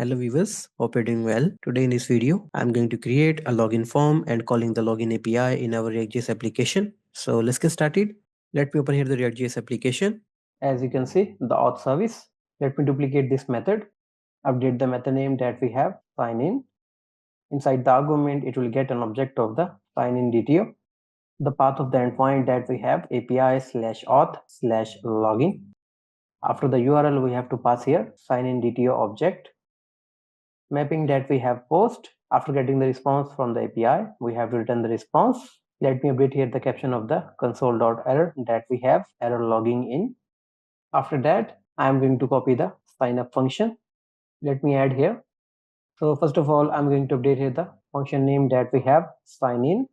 Hello viewers, hope you're doing well. Today in this video, I'm going to create a login form and calling the login API in our React.js application. So let's get started. Let me open here the React.js application. As you can see, the auth service. Let me duplicate this method, update the method name that we have, sign in. Inside the argument, it will get an object of the sign in DTO. The path of the endpoint that we have, API/auth/login. After the URL, we have to pass here sign in DTO object. Mapping that we have post. After getting the response from the API, we have to return the response. Let me update here the caption of the console.error that we have, error logging in. After that, I am going to copy the sign up function. Let me add here. So first of all, I'm going to update here the function name that we have, sign in.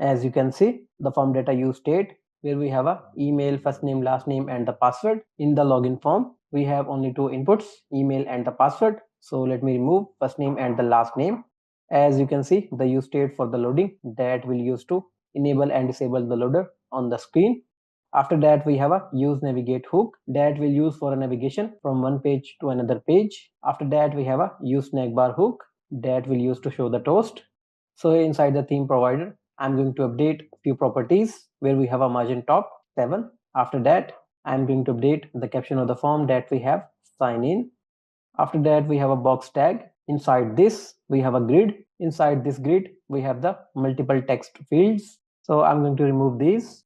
As you can see, the form data use state where we have a email, first name, last name, and the password. In the login form, we have only two inputs, email and the password. So let me remove first name and the last name. As you can see, the use state for the loading that will use to enable and disable the loader on the screen. After that, we have a use navigate hook that will use for a navigation from one page to another page. After that, we have a use snack bar hook that will use to show the toast. So inside the theme provider, I'm going to update a few properties where we have a margin top 7. After that, I'm going to update the caption of the form that we have, sign in. After that, we have a box tag. Inside this, we have a grid. Inside this grid, we have the multiple text fields. So I'm going to remove these.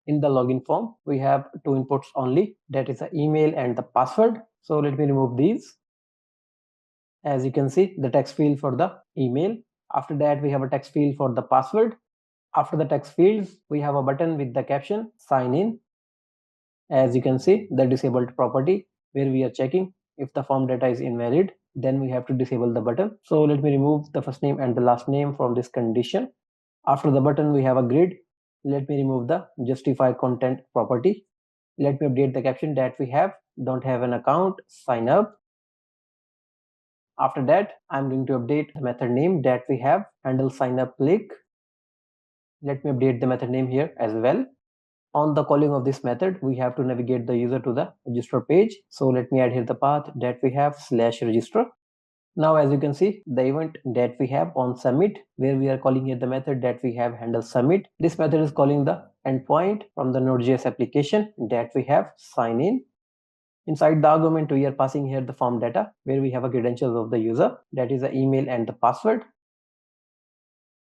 In the login form, we have two inputs only, that is the email and the password. So let me remove these. As you can see, the text field for the email. After that, we have a text field for the password. After the text fields, we have a button with the caption sign in. As you can see, the disabled property where we are checking if the form data is invalid, then we have to disable the button. So let me remove the first name and the last name from this condition. After the button, we have a grid. Let me remove the justify content property. Let me update the caption that we have, don't have an account, sign up. After that, I'm going to update the method name that we have, handle sign up click. Let me update the method name here as well. On the calling of this method, we have to navigate the user to the register page. So let me add here the path that we have /register. Now, as you can see, the event that we have on submit, where we are calling here the method that we have handle submit. This method is calling the endpoint from the Node.js application that we have sign in. Inside the argument, we are passing here the form data where we have a credentials of the user, that is the email and the password.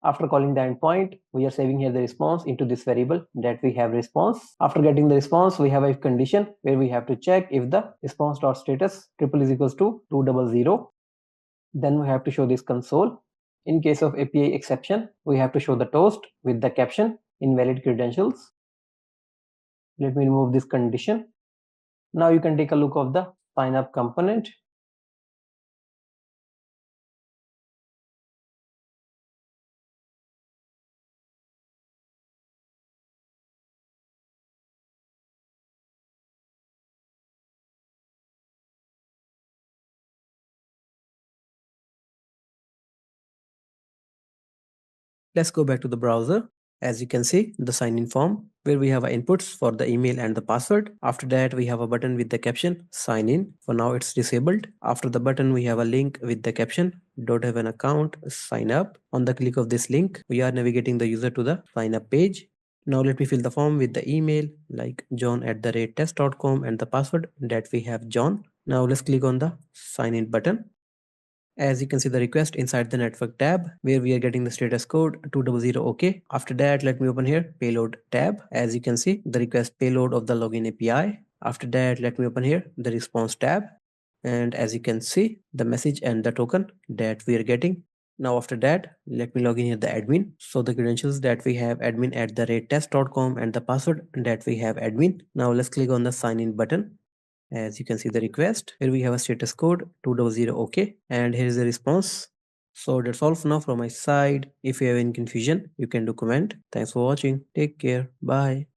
After calling the endpoint, we are saving here the response into this variable that we have response. After getting the response, we have a if condition where we have to check if the response.status triple is equals to 200. Then we have to show this console. In case of API exception, we have to show the toast with the caption invalid credentials. Let me remove this condition. Now you can take a look of the sign up component. Let's go back to the browser. As you can see, the sign in form where we have inputs for the email and the password. After that, we have a button with the caption sign in. For now, it's disabled. After the button, we have a link with the caption don't have an account, sign up. On the click of this link, we are navigating the user to the sign up page. Now let me fill the form with the email like john@test.com and the password that we have John. Now let's click on the sign in button. As you can see the request inside the network tab where we are getting the status code 200 OK. After that, let me open here payload tab. As you can see the request payload of the login API. After that, let me open here the response tab. And as you can see the message and the token that we are getting. Now after that, let me log in here the admin. So the credentials that we have admin@test.com and the password that we have admin. Now let's click on the sign in button. As you can see the request, here we have a status code 200 OK, and here is the response. So that's all for now from my side. If you have any confusion, you can do comment. Thanks for watching. Take care. Bye.